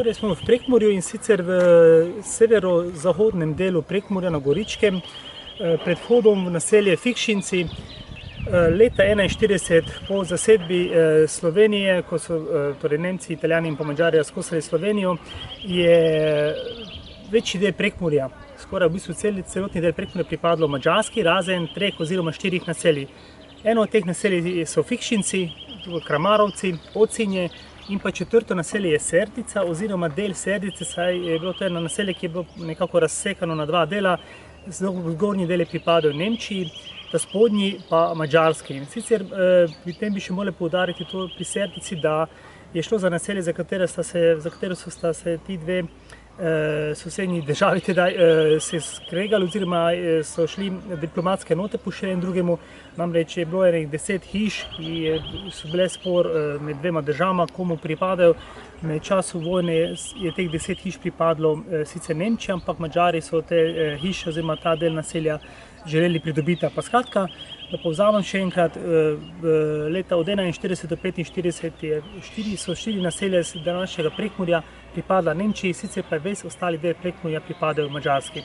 Torej smo v Prekmurju in sicer v severozahodnem delu Prekmurja na Goričkem, pred vhodom v naselje Fikšinci. Leta 1941 po zasedbi Slovenije, ko so torej Nemci, Italijani in pa Madžari razkosali Slovenijo, je večji del Prekmurja, skoraj v bistvu celotni del Prekmurja pripadlo Madžarski, razen 3 oziroma 4 naselij. Eno od teh naselij so Fikšinci, Kramarovci, Ocinje in pa 4. naselje je Serdica oziroma del Serdice, saj je bilo to eno naselje, ki je bilo nekako razsekano na 2 dela. Zgornji del je pripadal Nemčiji, ta spodnji pa Madžarski. In sicer pri tem bi še morali poudariti to pri Serdici, da je šlo za naselje, za katero sta se ti dve sosednji državi tedaj se skregali oziroma so šli diplomatske note pošiljene drugemu. Namreč je bilo 10 hiš, ki so bile spor med dvema državama, komu pripadajo. Med času vojne je teh 10 hiš pripadlo sicer Nemčiji, ampak Madžari so te hiše oziroma ta del naselja želeli pridobiti. Pa skratka, da povzamem še enkrat, leta od 1941 do 1945 so 4 naselja današnjega Prekmurja pripadla Nemčiji, sicer pa je ves ostali del Prekmurja pripadajo Madžarski.